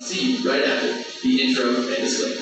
See you right after the intro and disclaimer.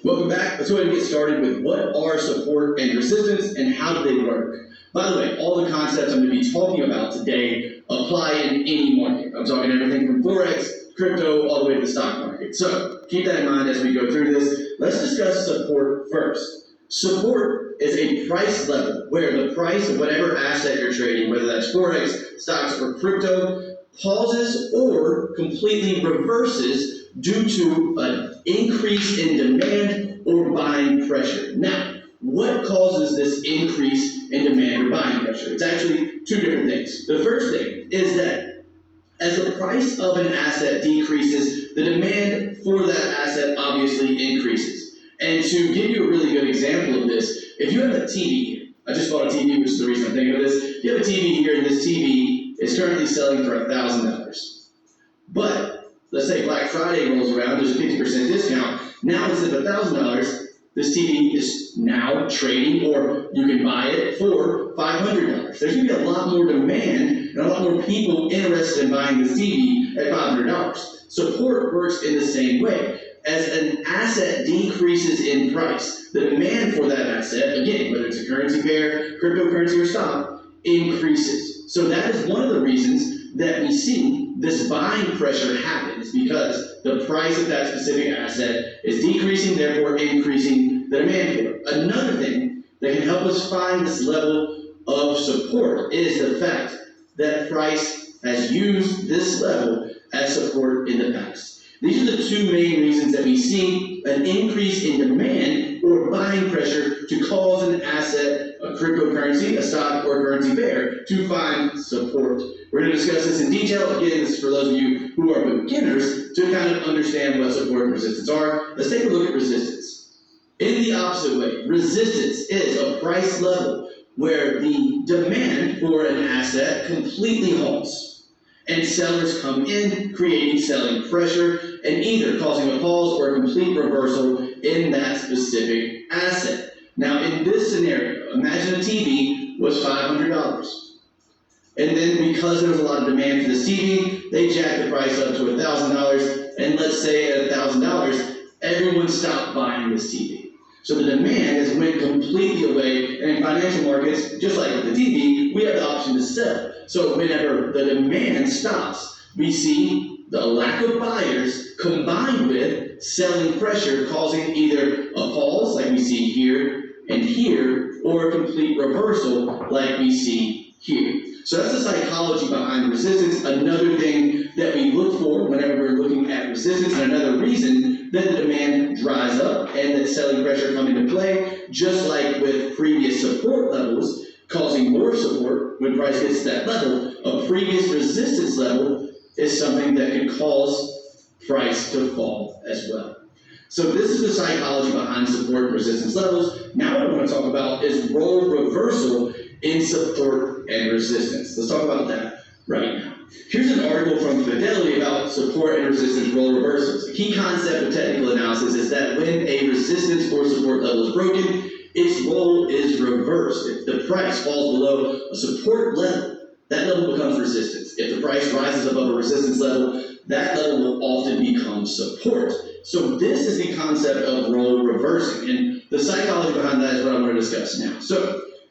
Welcome back. Let's go ahead and get started with what are support and resistance and how do they work. By the way, all the concepts I'm going to be talking about today apply in any market. I'm talking everything from Forex, crypto, all the way to the stock market. So keep that in mind as we go through this. Let's discuss support first. Support is a price level where the price of whatever asset you're trading, whether that's Forex, stocks, or crypto, pauses or completely reverses due to an increase in demand or buying pressure. Now, what causes this increase in demand or buying pressure? It's actually two different things. The first thing is that as the price of an asset decreases, the demand for that asset obviously increases. And to give you a really good example of this, if you have a TV here, I just bought a TV, which is the reason I'm thinking of this. If you have a TV here, and this TV is currently selling for $1,000. But let's say Black Friday rolls around, there's a 50% discount. Now instead of $1,000, this TV is now trading, or you can buy it for $500. There's going to be a lot more demand and a lot more people interested in buying this TV at $500. Support works in the same way. As an asset decreases in price, the demand for that asset, again, whether it's a currency pair, cryptocurrency, or stock, increases. So that is one of the reasons that we see this buying pressure happen, is because the price of that specific asset is decreasing, therefore increasing the demand for it. Another thing that can help us find this level of support is the fact that price has used this level as support in the past. These are the two main reasons that we see an increase in demand or buying pressure to cause an asset, a cryptocurrency, a stock, or a currency pair to find support. We're going to discuss this in detail. Again, this is for those of you who are beginners to kind of understand what support and resistance are. Let's take a look at resistance. In the opposite way, resistance is a price level where the demand for an asset completely halts, and sellers come in, creating selling pressure, and either causing a pause or a complete reversal in that specific asset. Now, in this scenario, imagine a TV was $500. And then because there was a lot of demand for this TV, they jacked the price up to $1,000, and let's say at $1,000, everyone stopped buying this TV. So the demand has went completely away, and in financial markets, just like with the TV, we have the option to sell. So whenever the demand stops, we see the lack of buyers combined with selling pressure causing either a pause, like we see here and here, or a complete reversal, like we see here. So that's the psychology behind resistance. Another thing that we look for whenever we're looking at resistance, and another reason that the demand dries up and that selling pressure come into play, just like with previous support levels, causing more support when price gets to that level, a previous resistance level is something that can cause price to fall as well. So this is the psychology behind support and resistance levels. Now what I want to talk about is role reversal in support and resistance. Let's talk about that right now. Here's an article from Fidelity about support and resistance role reversals. A key concept of technical analysis is that when a resistance or support level is broken, its role is reversed. If the price falls below a support level, that level becomes resistance. If the price rises above a resistance level, that level will often become support. So this is the concept of role reversing, and the psychology behind that is what I want to discuss now.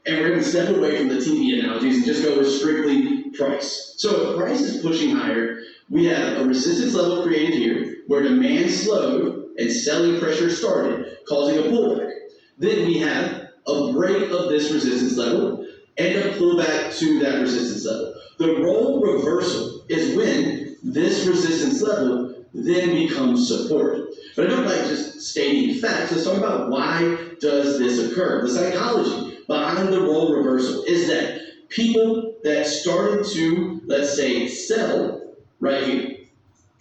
And we're going to step away from the TV analogies and just go with strictly price. So if price is pushing higher, we have a resistance level created here where demand slowed and selling pressure started, causing a pullback. Then we have a break of this resistance level and a pullback to that resistance level. The role reversal is when this resistance level then becomes support. But I don't like just stating facts. Let's talk about why does this occur. The psychology behind the role reversal is that people that started to, let's say, sell right here,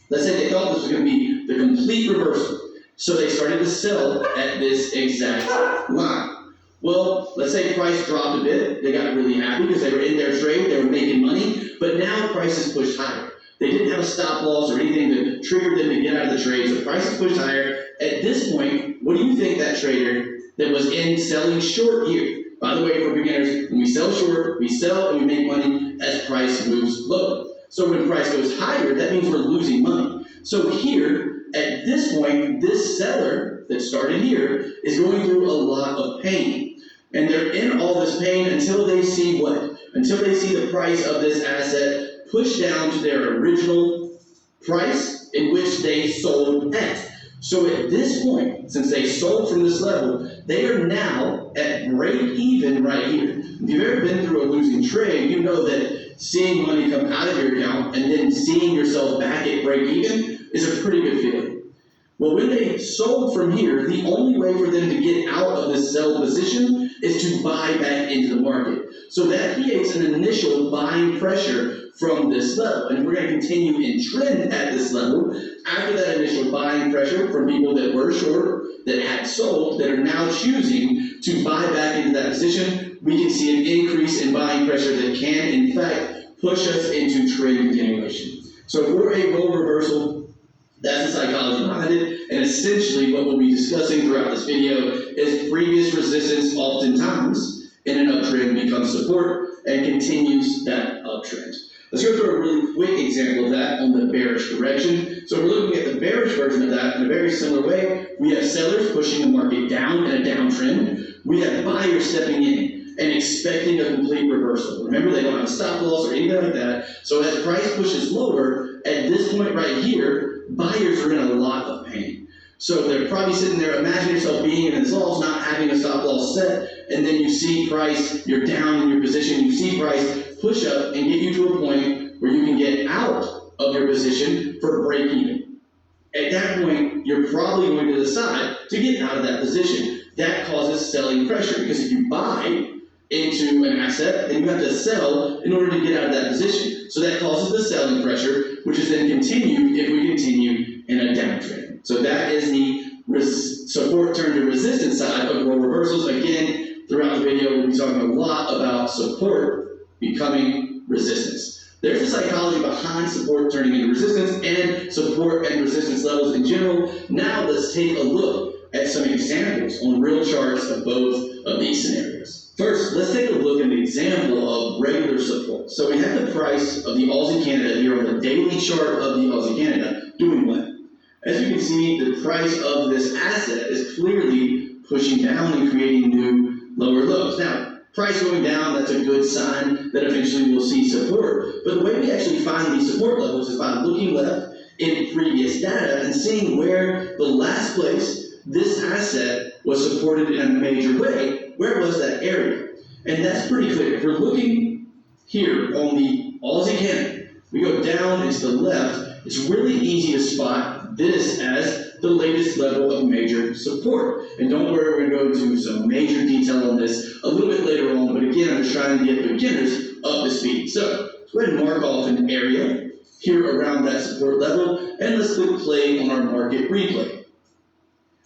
let's say they thought this was going to be the complete reversal, so they started to sell at this exact line. Well, let's say price dropped a bit, they got really happy because they were in their trade, they were making money, but now prices pushed higher. They didn't have a stop loss or anything that triggered them to get out of the trade, so prices pushed higher. At this point, what do you think that trader that was in selling short here, By the way, for beginners, when we sell short, we sell and we make money as price moves lower. So when price goes higher, that means we're losing money. So here, at this point, this seller that started here is going through a lot of pain. And they're in all this pain until they see what? Until they see the price of this asset pushed down to their original price in which they sold at. So at this point, since they sold from this level, they are now at break even right here. If you've ever been through a losing trade, you know that seeing money come out of your account and then seeing yourself back at break even is a pretty good feeling. Well, when they sold from here, the only way for them to get out of this sell position is to buy back into the market. So that creates an initial buying pressure from this level. And we're going to continue in trend at this level. After that initial buying pressure from people that were short, that had sold, that are now choosing to buy back into that position, we can see an increase in buying pressure that can, in fact, push us into trade continuation. So for a role reversal, that's the psychology behind it, and essentially what we'll be discussing throughout this video is previous resistance oftentimes in an uptrend becomes support and continues that uptrend. Let's go through a really quick example of that on the bearish direction. So we're looking at the bearish version of that in a very similar way. We have sellers pushing the market down in a downtrend. We have buyers stepping in and expecting a complete reversal. Remember, they don't have a stop loss or anything like that. So as price pushes lower, at this point right here, buyers are in a lot of pain. So they're probably sitting there, imagine yourself being in this loss, not having a stop loss set, and then you see price, you're down in your position, you see price push up and get you to a point where you can get out of your position for break even. At that point, you're probably going to decide to get out of that position. That causes selling pressure, because if you buy into an asset, then you have to sell in order to get out of that position. So that causes the selling pressure, which is then continued if we continue in a downtrend. So that is the support turn to resistance side of role reversals. Again, throughout the video, we'll be talking a lot about support becoming resistance. There's the psychology behind support turning into resistance and support and resistance levels in general. Now let's take a look at some examples on real charts of both of these scenarios. First, let's take a look at an example of regular support. So we have the price of the Aussie Canada here on the daily chart of the Aussie Canada doing what? As you can see, the price of this asset is clearly pushing down and creating new lower lows. Now, price going down, that's a good sign that eventually we'll see support. But the way we actually find these support levels is by looking left in previous data and seeing where the last place this asset was supported in a major way. Where was that area? And that's pretty clear. If we're looking here on the Aussie Canada, we go down and to the left, it's really easy to spot this as the latest level of major support. And don't worry, we're going to go into some major detail on this a little bit later on, but again, I'm just trying to get beginners up to speed. So let's go ahead and mark off an area here around that support level, and let's click play on our market replay.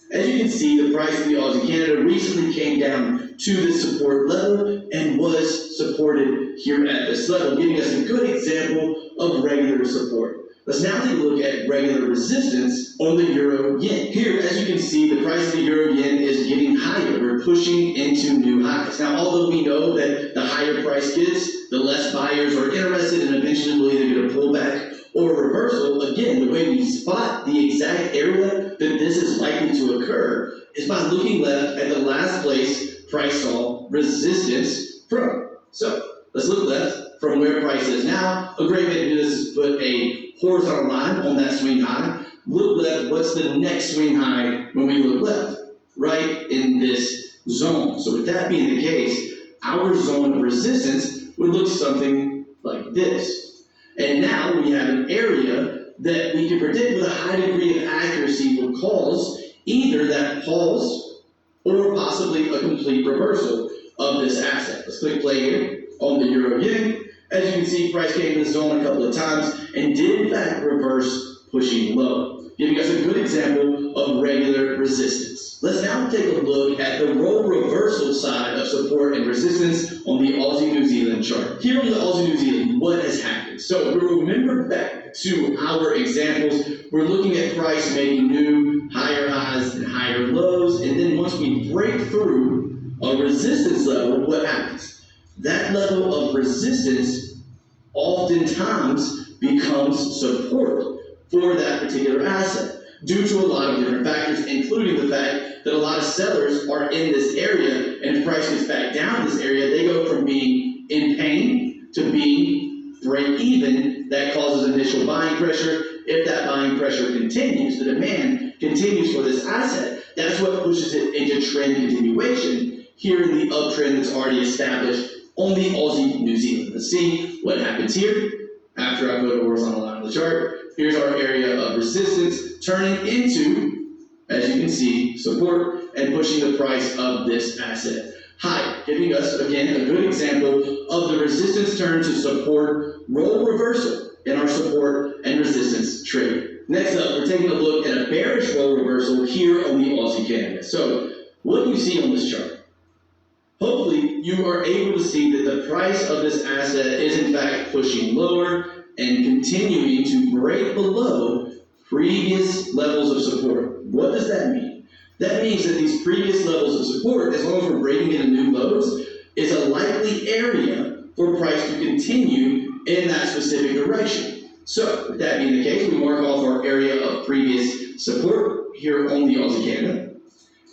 As you can see, the price of the Aussie Canada recently came down to this support level and was supported here at this level, giving us a good example of regular support. Let's now take a look at regular resistance on the euro yen. Here, as you can see, the price of the euro yen is getting higher. We're pushing into new highs. Now, although we know that the higher price gets, the less buyers are interested, and eventually we'll either get a pullback or a reversal. Again, the way we spot the exact area that this is likely to occur is by looking left at the last place price saw resistance from. So let's look left from where price is now. A great way to do this is put a horizontal line on that swing high. Look left, what's the next swing high when we look left? Right in this zone. So with that being the case, our zone of resistance would look something like this. And now we have an area that we can predict with a high degree of accuracy will cause either that pause or possibly a complete reversal of this asset. Let's click play here on the euro yen. As you can see, price came to the zone a couple of times and did in fact reverse pushing low, giving us a good example of regular resistance. Let's now take a look at the role reversal side of support and resistance on the Aussie New Zealand chart. Here on the Aussie New Zealand, what has happened? So we remember back to our examples, we're looking at price making new higher highs and higher lows, and then once we break through A resistance level, what happens? That level of resistance oftentimes becomes support for that particular asset due to a lot of different factors, including the fact that a lot of sellers are in this area, and if price gets back down in this area, they go from being in pain to being break even. That causes initial buying pressure. If that buying pressure continues, the demand continues for this asset, that's what pushes it into trend continuation here in the uptrend that's already established on the Aussie New Zealand. Let's see what happens here. After I go to horizontal line on the chart, here's our area of resistance turning into, as you can see, support and pushing the price of this asset higher, giving us, again, a good example of the resistance turn to support role reversal in our support and resistance trade. Next up, we're taking a look at a bearish role reversal here on the Aussie Canada. So, what do you see on this chart? Hopefully, you are able to see that the price of this asset is in fact pushing lower and continuing to break below previous levels of support. What does that mean? That means that these previous levels of support, as long as we're breaking into new lows, is a likely area for price to continue in that specific direction. So, with that being the case, we mark off our area of previous support here on the Aussie Canada.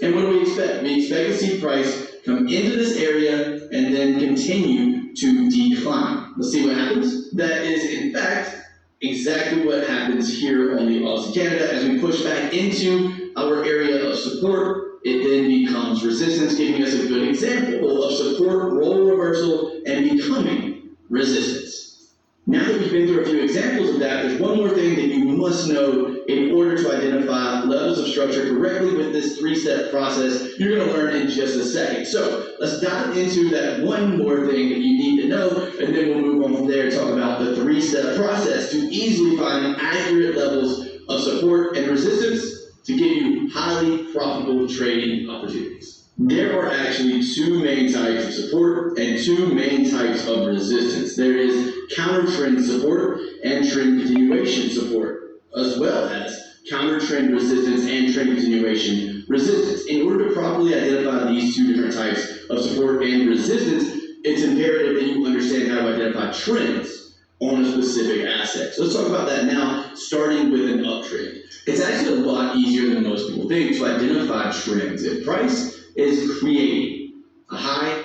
And what do we expect? We expect to see price come into this area and then continue to decline. Let's see what happens. That is, in fact, exactly what happens here on the Aussie Canada. As we push back into our area of support, it then becomes resistance, giving us a good example of support, role reversal, and becoming resistance. Now that we've been through a few examples of that, there's one more thing that you must know in order to identify levels of structure correctly with this three-step process you're going to learn in just a second. So let's dive into that one more thing that you need to know, and then we'll move on from there and talk about the three-step process to easily find accurate levels of support and resistance to give you highly profitable trading opportunities. There are actually two main types of support and two main types of resistance. There is counter trend support and trend continuation support, as well as counter trend resistance and trend continuation resistance. In order to properly identify these two different types of support and resistance, it's imperative that you understand how to identify trends on a specific asset. So let's talk about that now, starting with an uptrend. It's actually a lot easier than most people think to identify trends. If price is creating a high,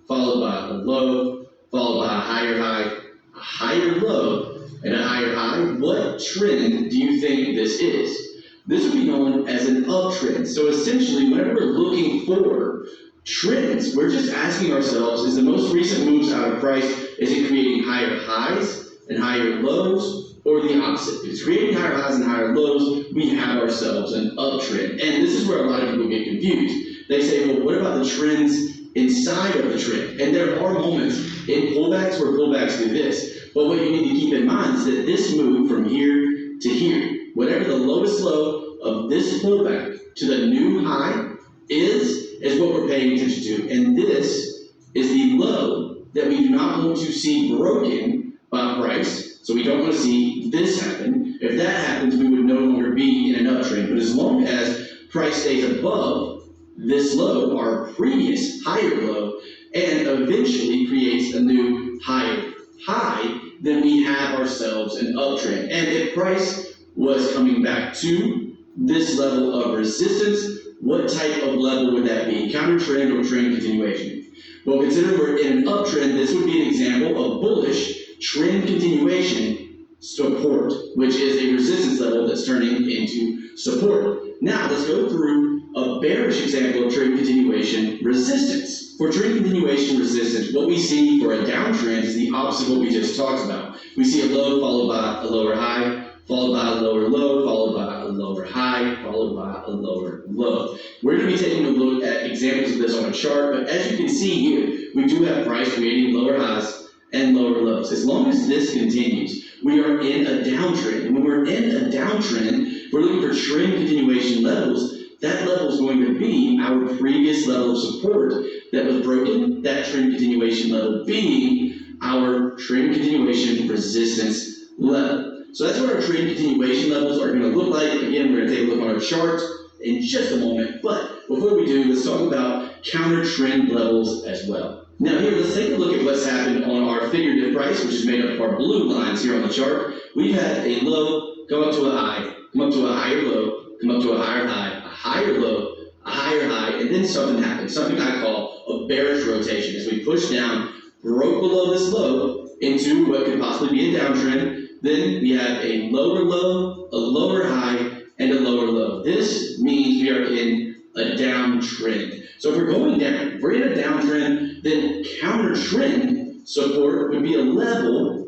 followed by a low, followed by a higher low, and a higher high, what trend do you think this is? This would be known as an uptrend. So essentially, whenever we're looking for trends, we're just asking ourselves, is the most recent moves out of price, is it creating higher highs and higher lows, or the opposite? If it's creating higher highs and higher lows, we have ourselves an uptrend. And this is where a lot of people get confused. They say, well, what about the trends inside of the trend? And there are moments in pullbacks where pullbacks do this. But what you need to keep in mind is that this move from here to here, whatever the lowest low of this pullback to the new high is what we're paying attention to. And this is the low that we do not want to see broken by price. So we don't want to see this happen. If that happens, we would no longer be in an uptrend. But as long as price stays above this low, our previous higher low, and eventually creates a new higher high, then we have ourselves an uptrend. And if price was coming back to this level of resistance, what type of level would that be? Counter trend or trend continuation? Well, consider we're in an uptrend, this would be an example of bullish trend continuation support, which is a resistance level that's turning into support. Now, let's go through a bearish example of trend continuation resistance. For trend continuation resistance, what we see for a downtrend is the opposite of what we just talked about. We see a low followed by a lower high, followed by a lower low, followed by a lower high, followed by a lower low. We're going to be taking a look at examples of this on a chart, but as you can see here, we do have price creating lower highs and lower lows. As long as this continues, we are in a downtrend. And when we're in a downtrend, we're looking for trend continuation levels. That level is going to be our previous level of support that was broken, that trend continuation level being our trend continuation resistance level. So that's what our trend continuation levels are going to look like. Again, we're going to take a look on our chart in just a moment. But before before we do, let's talk about counter trend levels as well. Now here, let's take a look at what's happened on our figurative price, which is made up of our blue lines here on the chart. We've had a low go up to a high, come up to a higher low, come up to a higher low, a higher high, and then something happened, something I call a bearish rotation. As we push down, broke below this low into what could possibly be a downtrend, then we have a lower low, a lower high, and a lower low. This means we are in a downtrend. So if we're going down, if we're in a downtrend, then counter trend support would be a level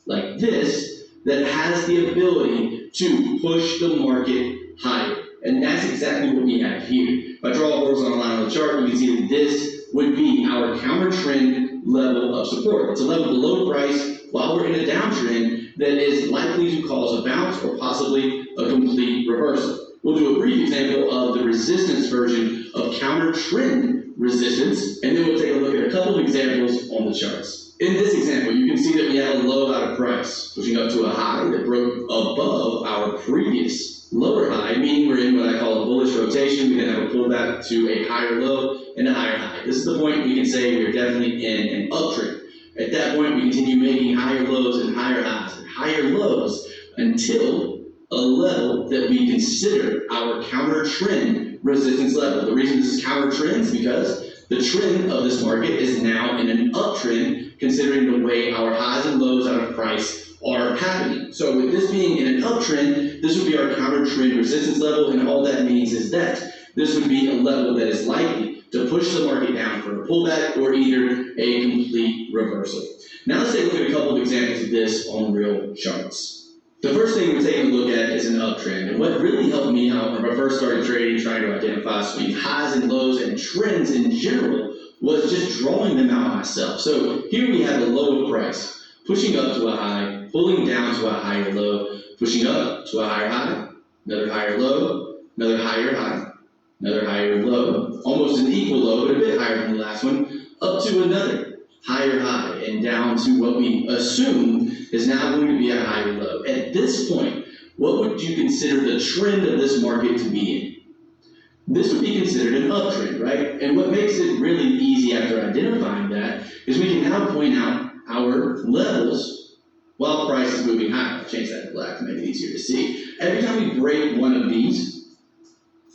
like this that has the ability to push the market higher. And that's exactly what we have here. If I draw a horizontal line on the chart, you can see that this would be our counter trend level of support. It's a level below price while we're in a downtrend that is likely to cause a bounce or possibly a complete reversal. We'll do a brief example of the resistance version of counter trend resistance, and then we'll take a look at a couple of examples on the charts. In this example, you can see that we have a low out of price, pushing up to a high that broke above our previous lower high, meaning we're in what I call a bullish rotation. We then have a pullback to a higher low and a higher high. This is the point we can say we're definitely in an uptrend. At that point, we continue making higher lows and higher highs and higher lows until a level that we consider our counter trend resistance level. The reason this is counter trend is because the trend of this market is now in an uptrend, considering the way our highs and lows out of price are happening. So with this being in an uptrend, this would be our counter trend resistance level, and all that means is that this would be a level that is likely to push the market down for a pullback or either a complete reversal. Now let's take a look at a couple of examples of this on real charts. The first thing we're taking a look at is an uptrend, and what really helped me out when I first started trading, trying to identify swing highs and lows and trends in general, was just drawing them out myself. So here we have a low of price, pushing up to a high, pulling down to a higher low, pushing up to a higher high, another higher low, another higher high, another higher low, almost an equal low, but a bit higher than the last one, up to another higher high, and down to what we assume is now going to be a higher low. At this point, what would you consider the trend of this market to be in? This would be considered an uptrend, right? And what makes it really easy after identifying that is we can now point out our levels while price is moving higher. I'll change that to black to make it easier to see. Every time we break one of these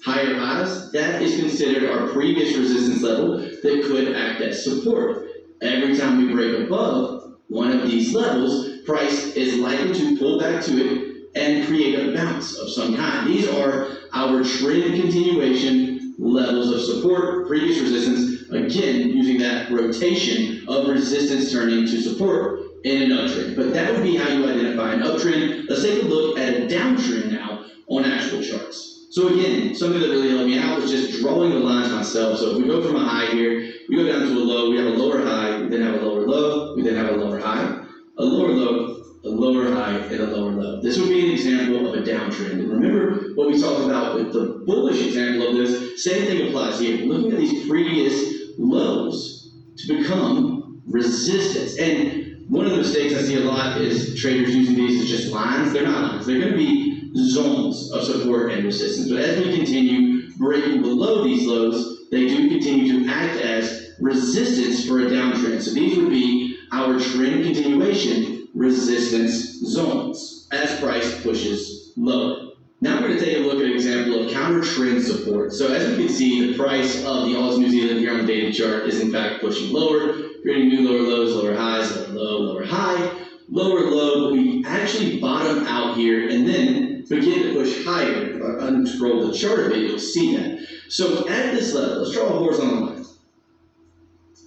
higher highs, that is considered our previous resistance level that could act as support. Every time we break above one of these levels, price is likely to pull back to it and create a bounce of some kind. These are our trend continuation levels of support, previous resistance, again, using that rotation of resistance turning to support in an uptrend. But that would be how you identify an uptrend. Let's take a look at a downtrend now on actual charts. So again, something that really helped me out was just drawing the lines myself. So if we go from a high here, we go down to a low, we have a lower high, we then have a lower low, we then have a lower high, a lower low, a lower high, and a lower low. This would be an example of a downtrend. And remember what we talked about with the bullish example of this, same thing applies here. We're looking at these previous lows to become resistance. And one of the mistakes I see a lot is traders using these as just lines. They're not lines. They're going to be zones of support and resistance. But as we continue breaking below these lows, they do continue to act as resistance for a downtrend. So these would be our trend continuation resistance zones as price pushes lower. Now we're going to take a look at an example of counter trend support. So as we can see, the price of the Aus New Zealand here on the daily chart is in fact pushing lower, creating new lower lows, lower highs, lower low, lower high, lower low, but we actually bottom out here and then begin to push higher. If I unscroll the chart a bit, you'll see that. So at this level, let's draw a horizontal line.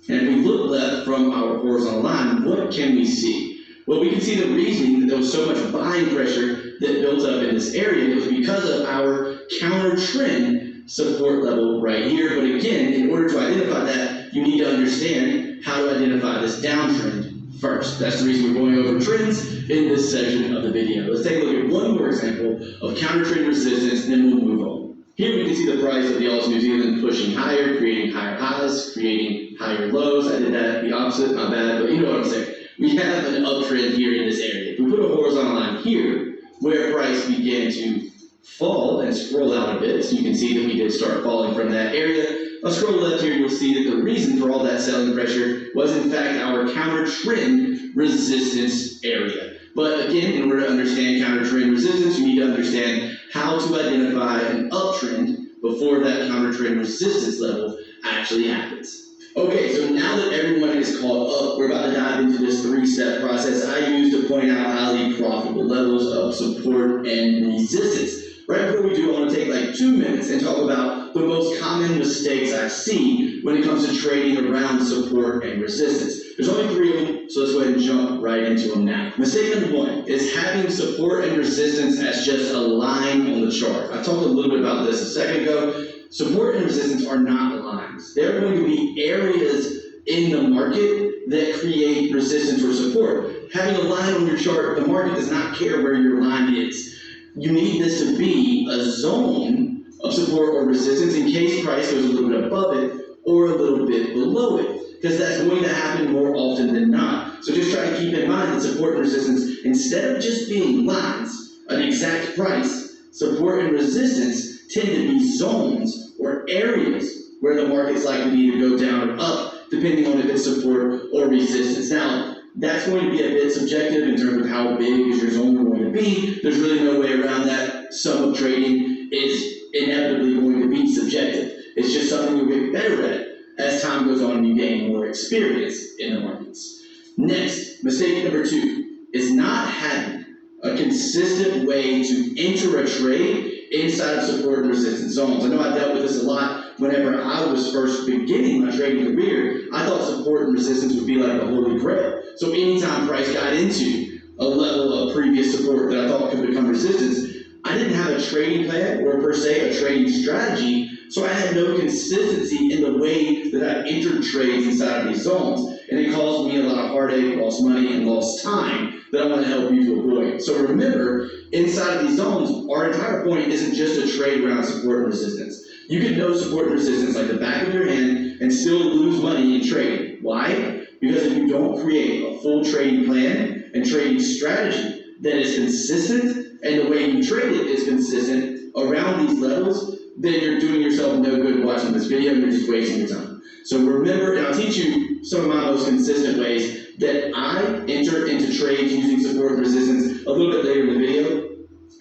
And if we look left from our horizontal line, what can we see? Well, we can see the reasoning that there was so much buying pressure that built up in this area. It was because of our counter trend support level right here. But again, in order to identify that, you need to understand how to identify this downtrend first. That's the reason we're going over trends in this section of the video. Let's take a look at one more example of counter trend resistance, and then we'll move on. Here we can see the price of the Aus New Zealand pushing higher, creating higher highs, creating higher lows. I did that the opposite, not bad, but you know what I'm saying. We have an uptrend here in this area. If we put a horizontal line here, where price began to fall and scroll out a bit, so you can see that we did start falling from that area. I'll scroll left here, you'll see that the reason for all that selling pressure was in fact our counter trend resistance area. But again, in order to understand counter trend resistance, you need to understand how to identify an uptrend before that counter trend resistance level actually happens. Okay, so now that everyone is caught up, we're about to dive into this three-step process I use to point out highly profitable levels of support and resistance. Right before we do, I want to take like 2 minutes and talk about the most common mistakes I see when it comes to trading around support and resistance. There's only 3 of them, so let's go ahead and jump right into them now. Mistake number 1 is having support and resistance as just a line on the chart. I talked a little bit about this a second ago. Support and resistance are not lines. They're going to be areas in the market that create resistance or support. Having a line on your chart, the market does not care where your line is. You need this to be a zone of support or resistance in case price goes a little bit above it or a little bit below it, because that's going to happen more often than not. So just try to keep in mind that support and resistance, instead of just being lines, an exact price, support and resistance tend to be zones or areas where the market's likely to either go down or up, depending on if it's support or resistance. Now, that's going to be a bit subjective in terms of how big is your zone going to be. There's really no way around that. Some of trading is inevitably going to be subjective. It's just something you'll get better at as time goes on and you gain more experience in the markets. Next, mistake number 2 is not having a consistent way to enter a trade inside of support and resistance zones. I know I dealt with this a lot whenever I was first beginning my trading career. I thought support and resistance would be like the holy grail. So anytime price got into a level of previous support that I thought could become resistance, I didn't have a trading plan or per se a trading strategy, so I had no consistency in the way that I entered trades inside of these zones. And it caused me a lot of heartache, lost money, and lost time that I want to help you to avoid. So remember, inside of these zones, our entire point isn't just to trade around support and resistance. You can know support and resistance like the back of your hand and still lose money in trading. Why? Because if you don't create a full trading plan and trading strategy that is consistent, and the way you trade it is consistent around these levels, then you're doing yourself no good watching this video and you're just wasting your time. So remember, and I'll teach you some of my most consistent ways that I enter into trades using support and resistance a little bit later in the video,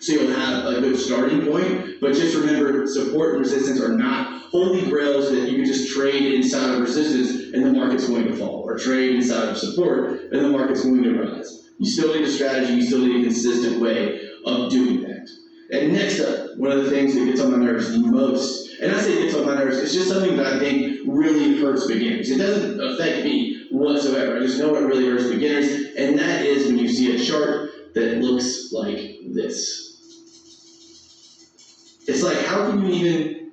so you'll have a good starting point. But just remember, support and resistance are not holy grails that you can just trade inside of resistance and the market's going to fall, or trade inside of support and the market's going to rise. You still need a strategy, you still need a consistent way of doing that. And next up, one of the things that gets on my nerves the most, and I say it gets on my nerves, it's just something that I think really hurts beginners. It doesn't affect me whatsoever. I just know it really hurts beginners, and that is when you see a chart that looks like this. It's like, how do you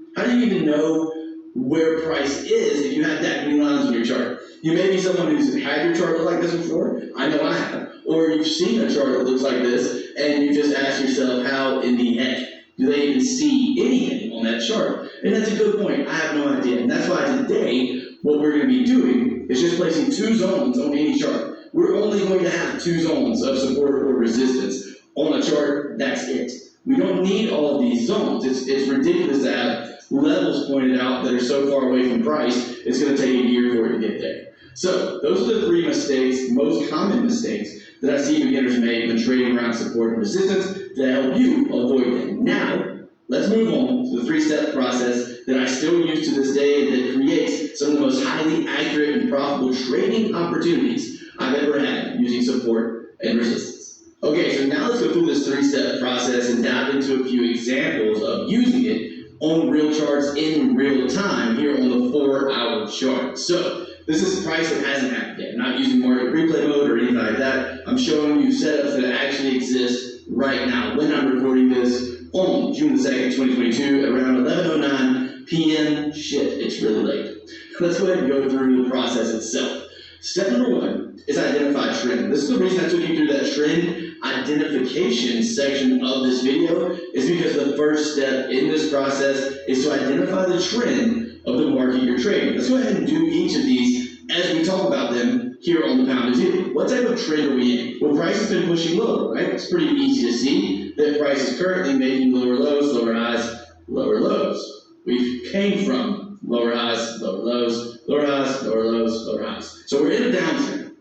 even know where price is if you have that many lines on your chart? You may be someone who's had your chart look like this before. I know I have. Or you've seen a chart that looks like this, and you just ask yourself, how in the heck do they even see anything on that chart? And that's a good point. I have no idea. And that's why today, what we're going to be doing is just placing 2 zones on any chart. We're only going to have 2 zones of support or resistance on a chart. That's it. We don't need all of these zones. It's ridiculous to have levels pointed out that are so far away from price, it's going to take a year for it to get there. So those are the 3 mistakes, most common mistakes, that I see beginners make when trading around support and resistance that help you avoid them. Now, let's move on to the 3-step process that I still use to this day and that creates some of the most highly accurate and profitable trading opportunities I've ever had using support and resistance. Okay, so now let's go through this 3-step process and dive into a few examples of using it on real charts in real time here on the 4-hour chart. So this is price that hasn't happened yet. I'm not using market replay mode or anything like that. I'm showing you setups that actually exist right now when I'm recording this on June the 2nd, 2022 at around 11:09 p.m. Shit, it's really late. Let's go ahead and go through the process itself. Step number 1 is identify trend. This is the reason I took you through that trend identification section of this video, is because the first step in this process is to identify the trend of the market you're trading. Let's go ahead and do each of these as we talk about them here on the pound New Zealand. What type of trend are we in? Well, price has been pushing lower, right? It's pretty easy to see that price is currently making lower lows, lower highs, lower lows. We came from lower highs, lower lows, lower highs, lower lows, lower highs. So we're in a downtrend.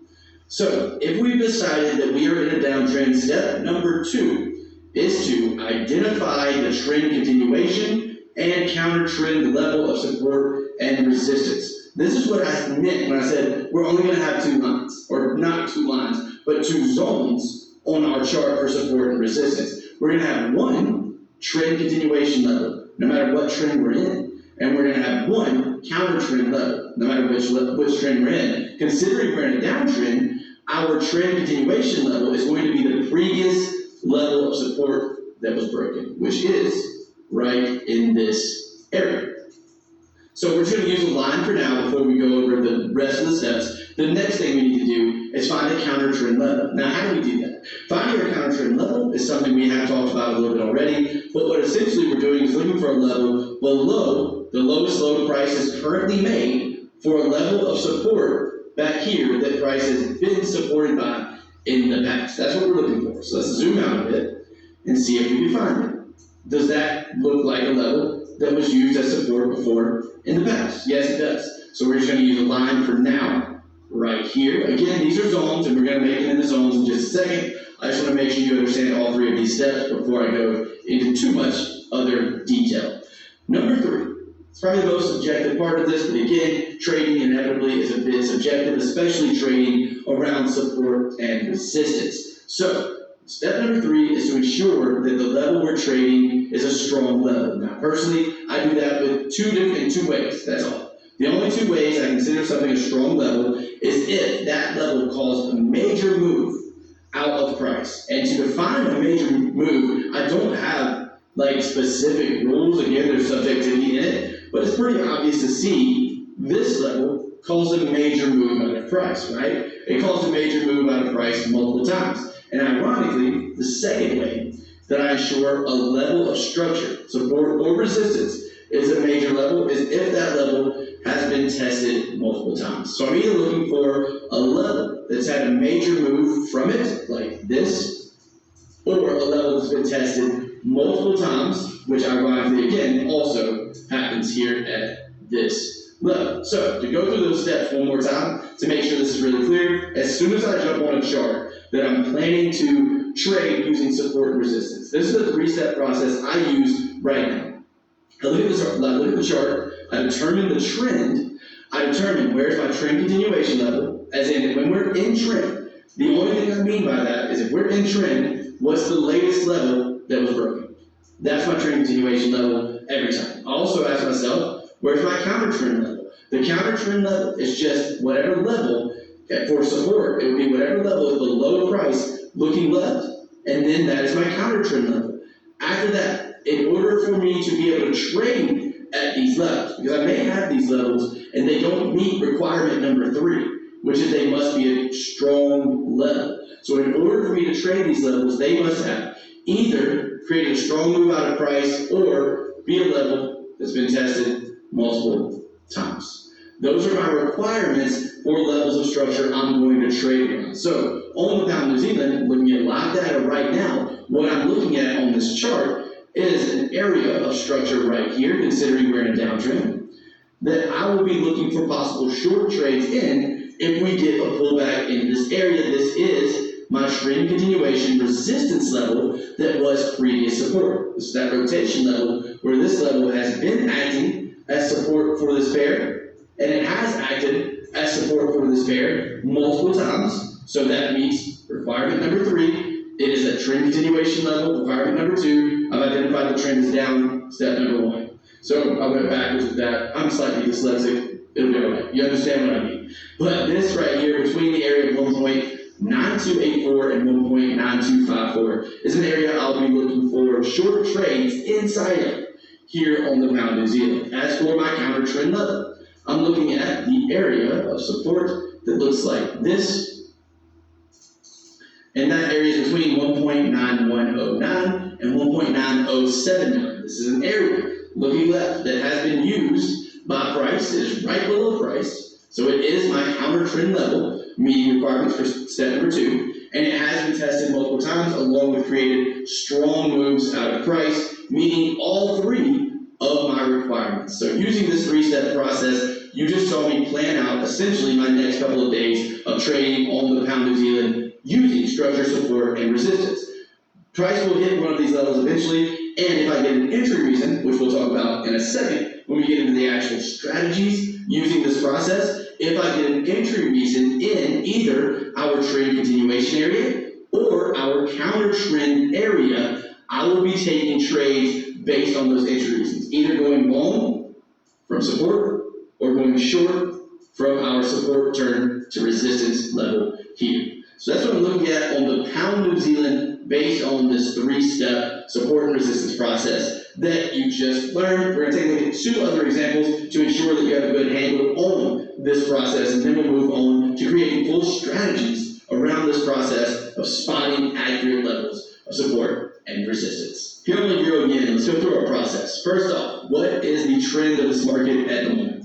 So if we've decided that we are in a downtrend, step number 2 is to identify the trend continuation and counter trend level of support and resistance. This is what I meant when I said we're only going to have 2 lines, or not 2 lines, but 2 zones on our chart for support and resistance. We're going to have one trend continuation level, no matter what trend we're in, and we're going to have one counter trend level, no matter which trend we're in. Considering we're in a downtrend, our trend continuation level is going to be the previous level of support that was broken, which is right in this area. So we're just going to use a line for now before we go over the rest of the steps. The next thing we need to do is find a counter trend level. Now, how do we do that? Finding our counter trend level is something we have talked about a little bit already, but what essentially we're doing is looking for a level below the lowest low price is currently made for a level of support back here that price has been supported by in the past. That's what we're looking for. So let's zoom out a bit and see if we can find it. Does that look like a level that was used as support before in the past? Yes, it does. So we're just going to use a line for now, right here. Again, these are zones, and we're going to make it into zones in just a second. I just want to make sure you understand all 3 of these steps before I go into too much other detail. Number 3, it's probably the most subjective part of this, but again, trading inevitably is a bit subjective, especially trading around support and resistance. So, step number 3 is to ensure that the level we're trading is a strong level. Now, personally, I do that with two ways, that's all. The only 2 ways I consider something a strong level is if that level caused a major move out of price. And to define a major move, I don't have like specific rules. Again, there's subjectivity in it, but it's pretty obvious to see this level caused a major move out of price, right? It caused a major move out of price multiple times. And ironically, the second way that I ensure a level of structure, support or resistance is a major level is if that level has been tested multiple times. So I'm either looking for a level that's had a major move from it, like this, or a level that's been tested multiple times, which ironically again also happens here at this level. So to go through those steps one more time to make sure this is really clear, as soon as I jump on a chart that I'm planning to trade using support and resistance, this is the 3-step process I use right now. I look at the chart, I determine the trend, I determine where's my trend continuation level, as in when we're in trend. The only thing I mean by that is if we're in trend, what's the latest level that was broken? That's my trend continuation level every time. I also ask myself, where's my counter trend level? The counter trend level is just whatever level for support. It would be whatever level is below price looking left, and then that is my counter trend level. After that, in order for me to be able to trade at these levels, because I may have these levels and they don't meet requirement number 3, which is they must be a strong level. So in order for me to trade these levels, they must have either created a strong move out of price or be a level that's been tested multiple times. Those are my requirements for levels of structure I'm going to trade around. So on the pound New Zealand, looking at live data right now, what I'm looking at on this chart is an area of structure right here, considering we're in a downtrend, that I will be looking for possible short trades in if we get a pullback in this area. This is my trend continuation resistance level that was previous support. This is that rotation level where this level has been acting as support for this pair, and it has acted as support for this pair multiple times. So that meets requirement number 3. It is a trend continuation level. Requirement number 2, I've identified the trend is down, step number 1. So I went backwards with that. I'm slightly dyslexic. It'll be all right. You understand what I mean. But this right here, between the area of 1.9284 and 1.9254, is an area I'll be looking for short trades inside of here on the pound New Zealand. As for my counter trend level, I'm looking at the area of support that looks like this. And that area is between 1.9109 and 1.9079. This is an area looking left that has been used by price. It is right below price So it is my counter trend level, meeting requirements for step number 2, and it has been tested multiple times along with created strong moves out of price, meeting all 3 of my requirements. So using this 3-step process, you just saw me plan out essentially my next couple of days of trading on the pound New Zealand using structure, support, and resistance. Price will hit one of these levels eventually, and if I get an entry reason, which we'll talk about in a second when we get into the actual strategies using this process, if I get an entry reason in either our trend continuation area or our counter trend area, I will be taking trades based on those entry reasons, either going long from support or going short from our support turn to resistance level here. So that's what I'm looking at on the pound New Zealand based on this 3-step support and resistance process that you just learned. We're going to take a look at 2 other examples to ensure that you have a good handle on this process, and then we'll move on to creating full strategies around this process of spotting accurate levels of support and resistance. Here on the Euro Yen, let's go through our process. First off, what is the trend of this market at the moment?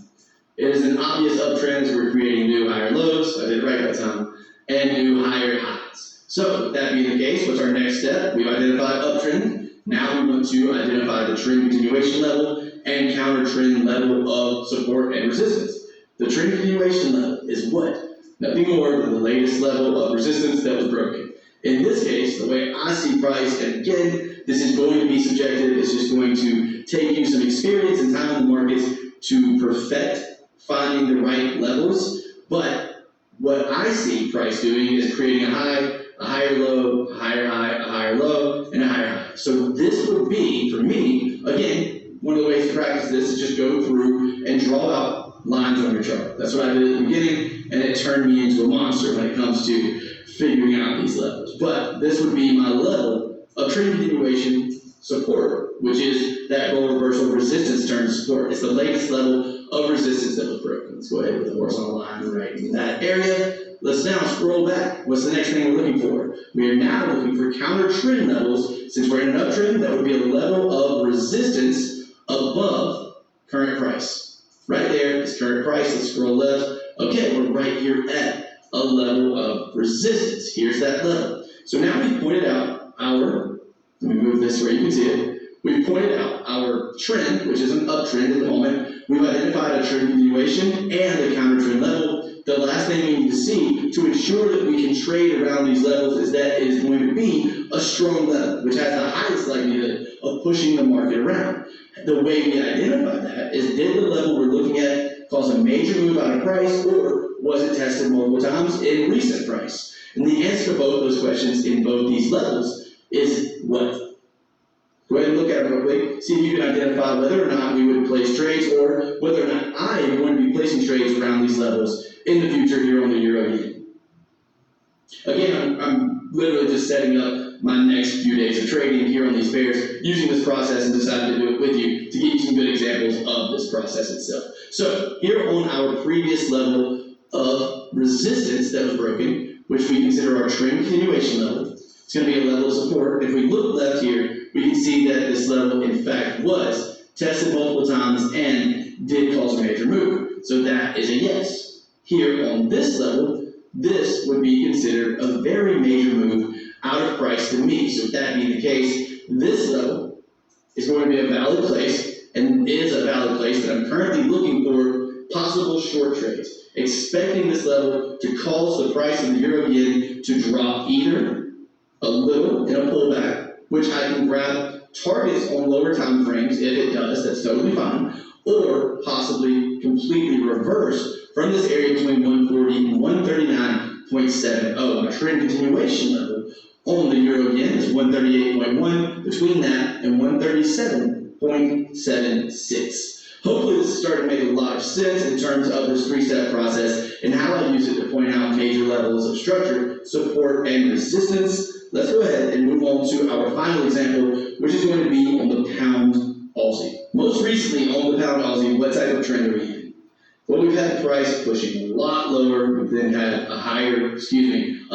It is an obvious uptrend as we're creating new higher lows, I did it right that time, and new higher highs. So, that being the case, what's our next step? We've identified uptrend. Now we want to identify the trend continuation level and counter trend level of support and resistance. The trend continuation level is what? Nothing more than the latest level of resistance that was broken. In this case, the way I see price, and again, this is going to be subjective, it's just going to take you some experience and time in the markets to perfect finding the right levels, but what I see price doing is creating a high, a higher low, a higher high, a higher low, and a higher high. So this would be, for me, again, one of the ways to practice this is just go through and draw out lines on your chart. That's what I did at the beginning, and it turned me into a monster when it comes to figuring out these levels. But this would be my level of trend continuation support, which is that role reversal resistance turn to support. It's the latest level of resistance that was broken. Let's go ahead with the horizontal line right in that area. Let's now scroll back. What's the next thing we're looking for? We are now looking for counter trend levels. Since we're in an uptrend, that would be a level of resistance above current price. Right there is current price. Let's scroll left. Okay, we're right here at a level of resistance. Here's that level. So now we've pointed out our, let me move this where you can see it. We've pointed out our trend, which is an uptrend at the moment. We've identified a trend continuation and a counter trend level. The last thing we need to see to ensure that we can trade around these levels is that it is going to be a strong level, which has the highest likelihood of pushing the market around. The way we identify that is, did the level we're looking at cause a major move out of price, or was it tested multiple times in recent price? And the answer to both those questions in both these levels is what? Go ahead and look at it real quick, see if you can identify whether or not we would place trades or whether or not I am going to be placing trades around these levels in the future here on the Euro Yen. Again, I'm literally just setting up my next few days of trading here on these pairs using this process and decided to do it with you to give you some good examples of this process itself. So here on our previous level of resistance that was broken, which we consider our trend continuation level, it's going to be a level of support. If we look left here, we can see that this level, in fact, was tested multiple times and did cause a major move. So that is a yes. Here on this level, this would be considered a very major move out of price to me. So if that being the case, this level is going to be a valid place and is a valid place that I'm currently looking for possible short trades, expecting this level to cause the price of the Euro Yen to drop either a little in a pullback, which I can grab targets on lower time frames if it does, that's totally fine, or possibly completely reverse from this area between 140 and 139.70. My trend continuation level on the Euro Yen is 138.1, between that and 137.76. Hopefully this is starting to make a lot of sense in terms of this 3-step process and how I use it to point out major levels of structure, support, and resistance. Let's go ahead and move on to our final example, which is going to be on the pound Aussie. Most recently on the pound Aussie, what type of trend are we in? Well, we've had the price pushing a lot lower, we've then had a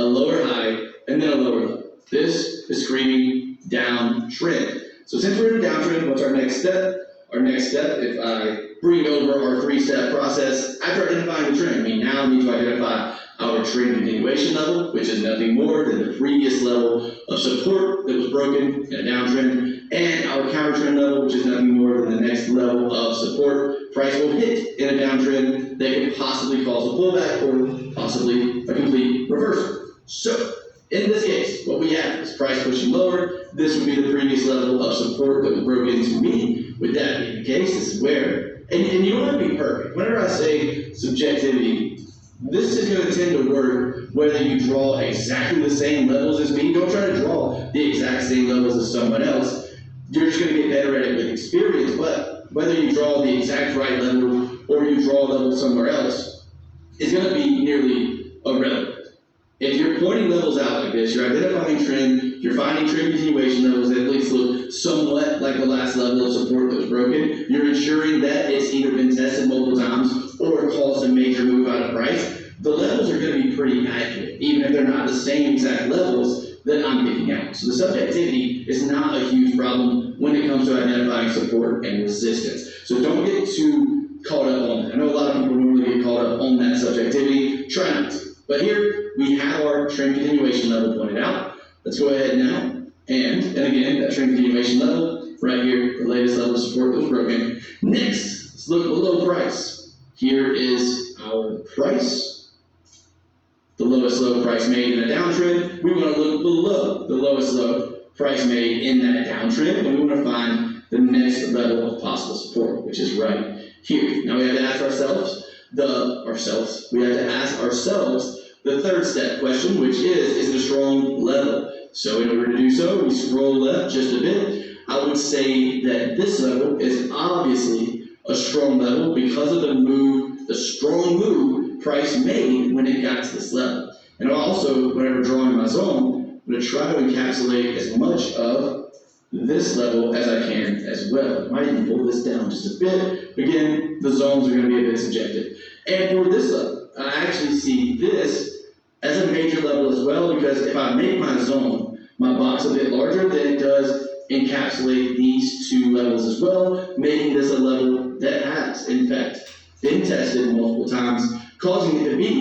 lower high, and then a lower low. This is screaming downtrend. So since we're in a downtrend, what's our next step? our next step, if I bring over our 3-step process, after identifying the trend, we now need to identify our trend continuation level, which is nothing more than the previous level of support that was broken in a downtrend, and our counter trend level, which is nothing more than the next level of support price will hit in a downtrend that could possibly cause a pullback or possibly a complete reversal. So, in this case, what we have is price pushing lower. This would be the previous level of support that was broken to me. With that being the case, this is where, and you don't have to be perfect. Whenever I say subjectivity, this is going to tend to work whether you draw exactly the same levels as me. Don't try to draw the exact same levels as someone else. You're just going to get better at it with experience, but whether you draw the exact right level or you draw a level somewhere else is going to be nearly irrelevant. If you're pointing levels out like this, you're identifying trend, you're finding trend continuation levels that at least look somewhat like the last level of support that was broken, you're ensuring that it's either been tested multiple times or caused a major move out of price, the levels are going to be pretty accurate, even if they're not the same exact levels that I'm picking out. So the subjectivity is not a huge problem when it comes to identifying support and resistance. So don't get too caught up on that. I know a lot of people normally get caught up on that subjectivity. Try not to. But here, we have our trend continuation level pointed out. Let's go ahead now, and again, that trend continuation level, right here, the latest level of support that was broken. Next, let's look below price. Here is our price, the lowest low price made in a downtrend. We want to look below the lowest low price made in that downtrend, and we want to find the next level of possible support, which is right here. Now we have to ask ourselves, the third step question, which is it a strong level? So in order to do so, we scroll left just a bit. I would say that this level is obviously a strong level because of the strong move price made when it got to this level. And also, whenever drawing my zone, I'm going to try to encapsulate as much of this level as I can as well. I might even pull this down just a bit. Again, the zones are going to be a bit subjective. And for this level, I actually see this as a major level as well, because if I make my zone, my box a bit larger, then it does encapsulate these two levels as well, making this a level that has, in fact, been tested multiple times, causing it to be